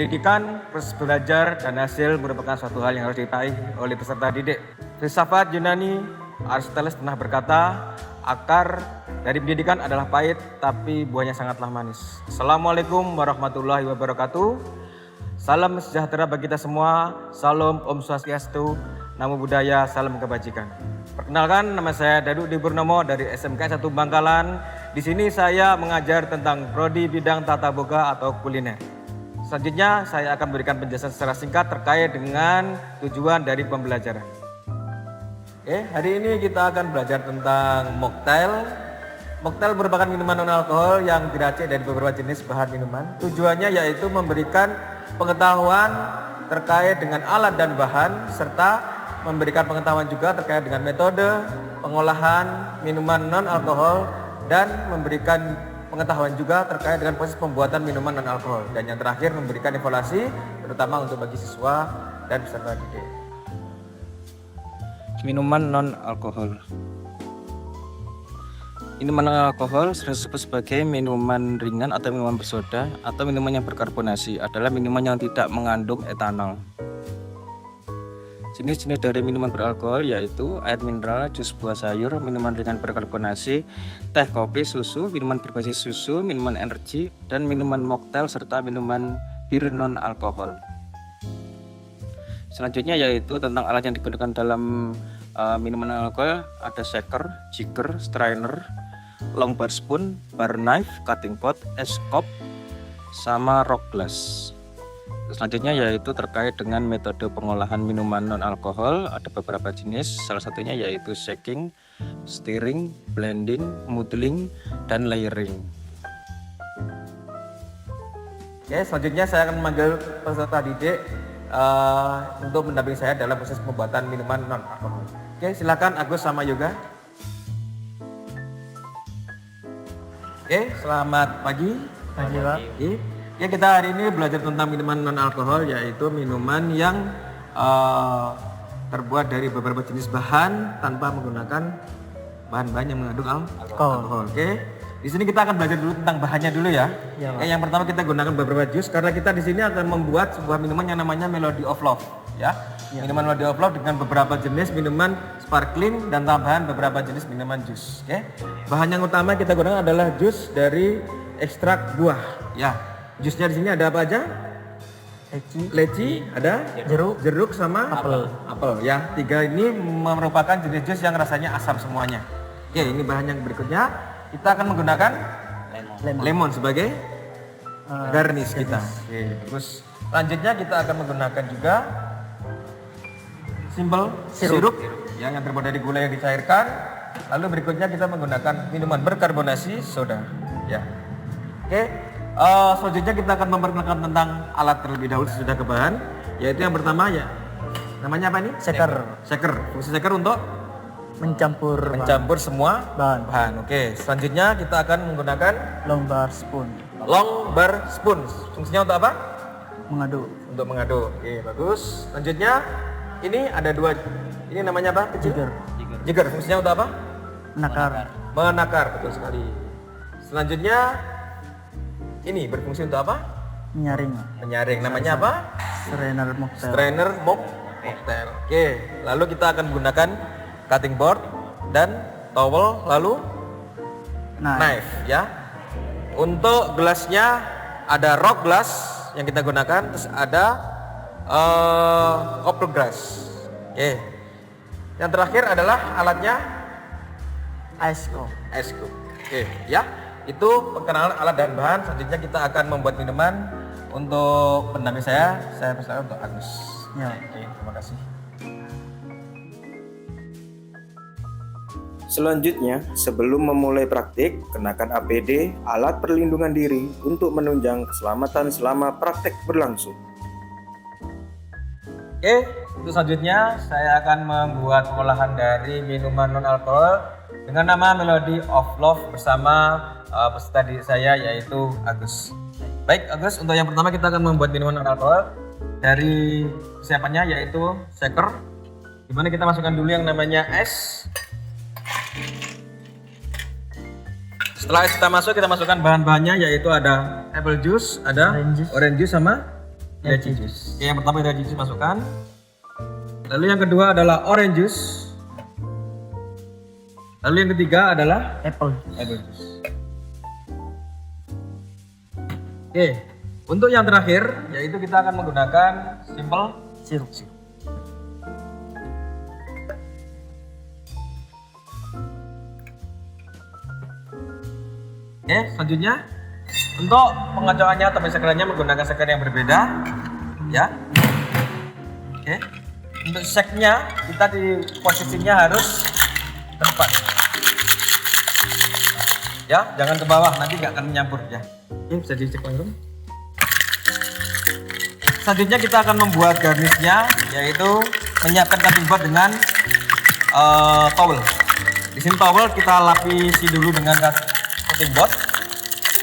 Pendidikan, proses belajar, dan hasil merupakan suatu hal yang harus diraih oleh peserta didik. Filsafat Yunani, Aristoteles pernah berkata, akar dari pendidikan adalah pahit, tapi buahnya sangatlah manis. Assalamualaikum warahmatullahi wabarakatuh. Salam sejahtera bagi kita semua. Salam Om Swastiastu, Namo Buddhaya, salam kebajikan. Perkenalkan, nama saya Dadu Dipurnomo dari SMK 1 Bangkalan. Di sini saya mengajar tentang prodi bidang tata boga atau kuliner. Selanjutnya saya akan memberikan penjelasan secara singkat terkait dengan tujuan dari pembelajaran. Oke, hari ini kita akan belajar tentang mocktail. Mocktail merupakan minuman non-alkohol yang diracik dari beberapa jenis bahan minuman. Tujuannya yaitu memberikan pengetahuan terkait dengan alat dan bahan, serta memberikan pengetahuan juga terkait dengan metode pengolahan minuman non-alkohol dan memberikan pengetahuan juga terkait dengan proses pembuatan minuman non-alkohol. Dan yang terakhir memberikan evaluasi terutama untuk bagi siswa dan peserta didik. Minuman non-alkohol. Minuman non-alkohol disebut sebagai minuman ringan atau minuman bersoda atau minuman yang berkarbonasi, adalah minuman yang tidak mengandung etanol. Jenis-jenis dari minuman beralkohol yaitu air mineral, jus buah sayur, minuman ringan berkarbonasi, teh, kopi, susu, minuman berbasis susu, minuman energi, dan minuman mocktail serta minuman bir non-alkohol. Selanjutnya yaitu tentang alat yang digunakan dalam minuman non-alkohol. Ada shaker, jigger, strainer, long bar spoon, bar knife, cutting pot, es kop, sama rock glass. Selanjutnya yaitu terkait dengan metode pengolahan minuman non-alkohol. Ada beberapa jenis, salah satunya yaitu shaking, stirring, blending, modeling, dan layering. Oke, selanjutnya saya akan memanggil peserta didik untuk mendampingi saya dalam proses pembuatan minuman non-alkohol. Oke, silakan Agus sama Yoga. Oke, selamat pagi. Pagi, Pak. Oke. Ya, kita hari ini belajar tentang minuman non-alkohol, yaitu minuman yang terbuat dari beberapa jenis bahan tanpa menggunakan bahan-bahan yang mengandung alkohol. Oke. Di sini kita akan belajar dulu tentang bahannya dulu ya. Ya, Pak. Yang pertama kita gunakan beberapa jus karena kita di sini akan membuat sebuah minuman yang namanya Melody of Love, ya. Minuman Melody of Love dengan beberapa jenis minuman sparkling dan tambahan beberapa jenis minuman jus. Oke. Bahan yang utama kita gunakan adalah jus dari ekstrak buah, ya. Jusnya di sini ada apa aja? Leci, ada jeruk sama apel. Ya, tiga ini merupakan jenis jus yang rasanya asam semuanya. Oke, ini bahan yang berikutnya. Kita akan menggunakan lemon sebagai garnish kita. Oke, terus selanjutnya kita akan menggunakan juga simple sirup yang terbuat dari gula yang dicairkan. Lalu berikutnya kita menggunakan minuman berkarbonasi soda. Ya, oke. Selanjutnya kita akan memperkenalkan tentang alat terlebih dahulu sudah ke bahan, yaitu yang pertama ya namanya apa ini? Shaker. Fungsi shaker untuk mencampur semua bahan. Oke, selanjutnya kita akan menggunakan long bar spoon. Fungsinya untuk apa? Mengaduk. Oke, bagus. Selanjutnya ini ada dua. Ini namanya apa? Jigger. Fungsinya untuk apa? Menakar, betul sekali. Selanjutnya ini berfungsi untuk apa? Menyaring. Namanya apa? Strainer mocktail. Oke, lalu kita akan menggunakan cutting board dan towel, lalu knife, ya. Untuk gelasnya ada rock glass yang kita gunakan, terus ada copper glass. Oke. Yang terakhir adalah alatnya ice cube. Oke, ya. Itu perkenalan alat dan bahan. Selanjutnya kita akan membuat minuman. Untuk pendamping saya persilakan untuk Agus. Ya. Oke, terima kasih. Selanjutnya, sebelum memulai praktik, kenakan APD, alat perlindungan diri, untuk menunjang keselamatan selama praktek berlangsung. Oke, untuk selanjutnya saya akan membuat pengolahan dari minuman non-alkohol dengan nama Melody of Love bersama peserta didik saya yaitu Agus. Baik Agus, untuk yang pertama kita akan membuat minuman non-alkohol. Dari persiapannya yaitu shaker, dimana kita masukkan dulu yang namanya es. Setelah es kita masukkan bahan-bahannya, yaitu ada apple juice, ada orange juice sama lychee juice. Oke, yang pertama lychee juice masukkan. Lalu yang kedua adalah orange juice. Lalu yang ketiga adalah Apple. apple juice. Oke, untuk yang terakhir yaitu kita akan menggunakan simple Sirup. Oke, selanjutnya untuk pengacoannya atau shakernya menggunakan shaker yang berbeda, ya. Oke, untuk shake-nya kita di posisinya harus tepat, ya, jangan ke bawah nanti nggak akan menyampur ya. Oke, bisa dicek Bang Rum. Selanjutnya kita akan membuat garnishnya, yaitu menyiapkan cutting board dengan towel. Di sini towel kita lapisi dulu dengan cutting board.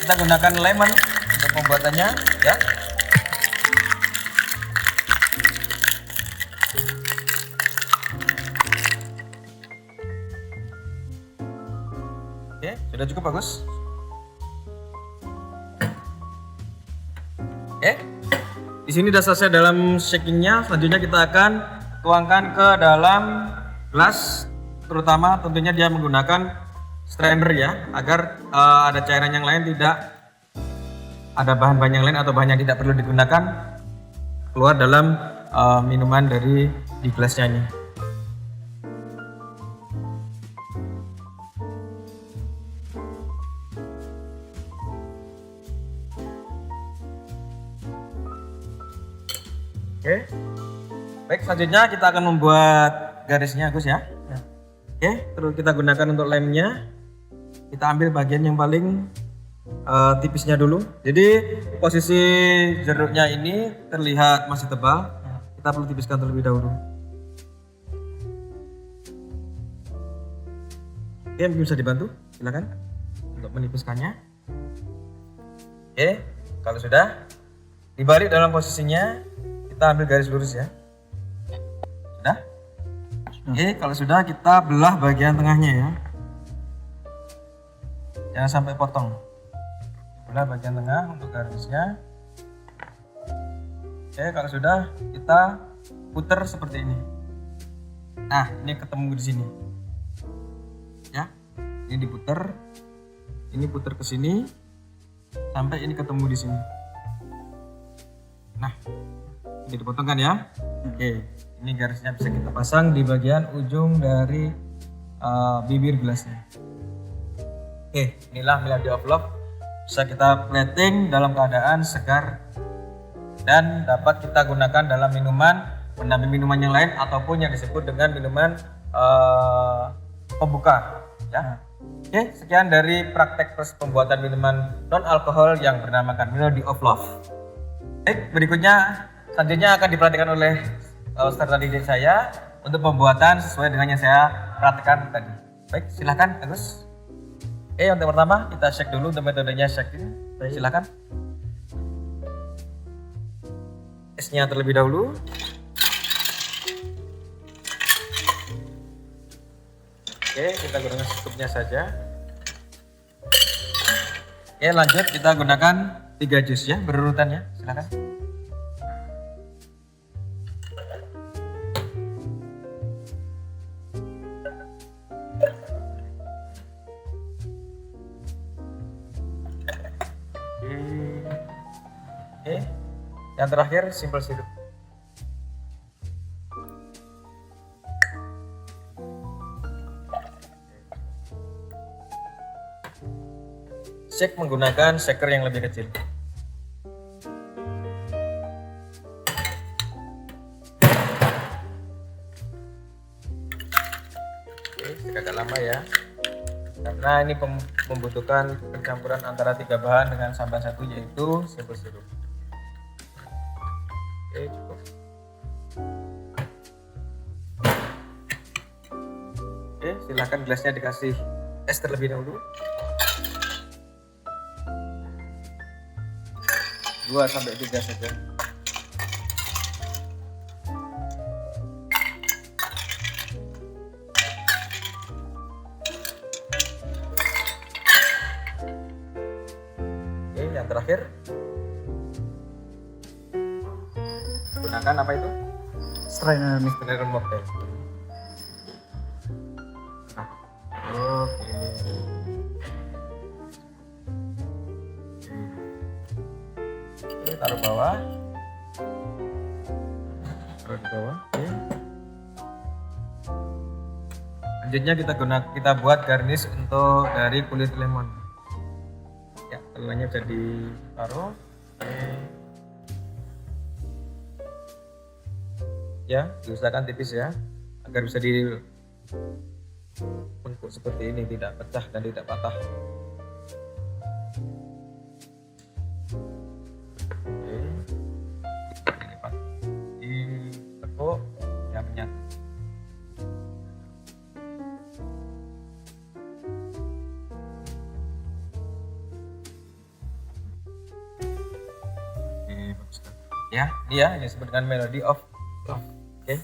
Kita gunakan lemon untuk pembuatannya, ya. Oke, sudah cukup bagus. Oke, di sini sudah selesai dalam shakingnya. Selanjutnya kita akan tuangkan ke dalam gelas, terutama tentunya dia menggunakan strainer ya, agar ada cairan yang lain tidak ada bahan-bahan yang lain atau bahan yang tidak perlu digunakan keluar dalam minuman dari di gelasnya ini. Oke, baik, selanjutnya kita akan membuat garisnya Gus ya. Oke, terus kita gunakan untuk lemnya. Kita ambil bagian yang paling tipisnya dulu. Jadi posisi jeruknya ini terlihat masih tebal. Kita perlu tipiskan terlebih dahulu. Oke, mungkin bisa dibantu, silakan untuk menipiskannya. Oke, kalau sudah dibalik dalam posisinya, kita ambil garis lurus ya. Sudah? Oke, kalau sudah kita belah bagian tengahnya ya. Jangan sampai potong. Belah bagian tengah untuk garisnya. Oke, kalau sudah kita putar seperti ini. Nah, ini ketemu di sini. Ya. Ini diputar. Ini putar ke sini sampai ini ketemu di sini. Nah, ini dipotongkan ya. Oke, ini garisnya bisa kita pasang di bagian ujung dari bibir gelasnya. Oke, inilah Melody of Love. Bisa kita plating dalam keadaan segar dan dapat kita gunakan dalam minuman, pendamping minuman yang lain ataupun yang disebut dengan minuman pembuka. Ya. Oke, sekian dari praktek pembuatan minuman non alkohol yang bernamakan Melody of Love. Baik, berikutnya selanjutnya akan diperhatikan oleh peserta didik saya untuk pembuatan sesuai dengan yang saya praktekkan tadi. Baik, silakan Agus. Yang pertama kita shake dulu untuk metodenya shaking. Silakan. Esnya terlebih dahulu. Oke, kita gunakan secukupnya saja. Oke, lanjut kita gunakan 3 jus ya, berurutan ya. Silakan. Oke, yang terakhir simple syrup. Shake menggunakan shaker yang lebih kecil. Oke, agak lama ya, karena ini membutuhkan pencampuran antara 3 bahan dengan sambahan satu, yaitu simple syrup. Oke, cukup. Oke, silakan gelasnya dikasih es terlebih dahulu. 2 sampai 3 saja. Oke, yang terakhir. Gunakan apa itu? Strainer nih. Strainer mocktail. Nah, oke. Oke, taruh bawah. Taruh di bawah. Oke. Selanjutnya kita buat garnish untuk dari kulit lemon. Ya, teluannya bisa ditaruh. Oke. Ya, diusahakan tipis ya, agar bisa dibungkus seperti ini, tidak pecah dan tidak patah. Oke. Dilipat, ditekuk, ya menyatu. Bagus. Ya, ini ya, ini disebut dengan melody of love. Oke.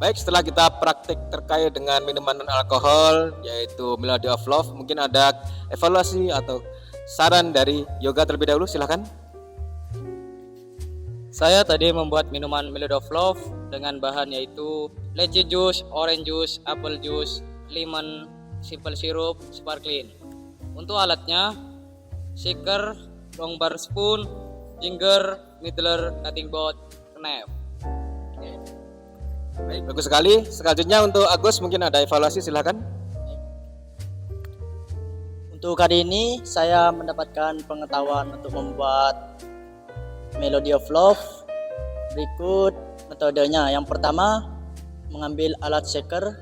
Baik, setelah kita praktik terkait dengan minuman non-alkohol yaitu Melody of Love, mungkin ada evaluasi atau saran dari Yoga terlebih dahulu, silahkan. Saya tadi membuat minuman Melody of Love dengan bahan yaitu lychee juice, orange juice, apple juice, lemon, simple syrup, sparkling. Untuk alatnya, shaker, long bar spoon, finger, middler, cutting board, knife. Baik, bagus sekali. Selanjutnya untuk Agus mungkin ada evaluasi, silahkan. Untuk kali ini saya mendapatkan pengetahuan untuk membuat Melody of Love. Berikut metodenya. Yang pertama, mengambil alat shaker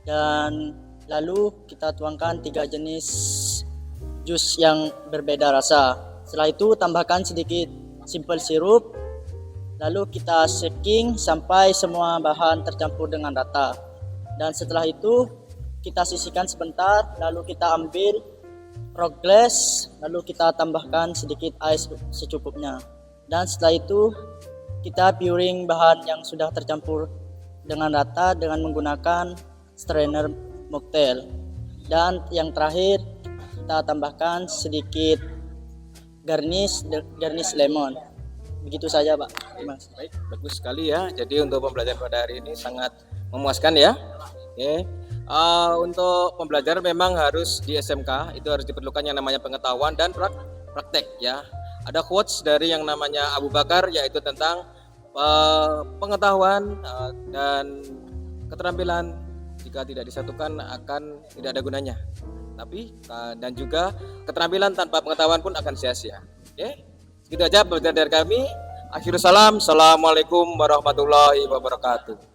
dan lalu kita tuangkan 3 jenis jus yang berbeda rasa. Setelah itu tambahkan sedikit simple syrup. Lalu kita shaking sampai semua bahan tercampur dengan rata. Dan setelah itu kita sisihkan sebentar, lalu kita ambil rock glass, lalu kita tambahkan sedikit ais secukupnya. Dan setelah itu kita pouring bahan yang sudah tercampur dengan rata dengan menggunakan strainer mocktail. Dan yang terakhir kita tambahkan sedikit garnish lemon. Begitu saja, Pak. Terima kasih. Baik, bagus sekali ya. Jadi untuk pembelajaran pada hari ini sangat memuaskan ya. Oke. Untuk pembelajaran memang harus di SMK itu harus diperlukan yang namanya pengetahuan dan praktek ya. Ada quotes dari yang namanya Abu Bakar yaitu tentang pengetahuan dan keterampilan jika tidak disatukan akan tidak ada gunanya. Tapi dan juga keterampilan tanpa pengetahuan pun akan sia-sia. Oke. Itu aja pembelajaran dari kami. Akhirul salam. Assalamualaikum warahmatullahi wabarakatuh.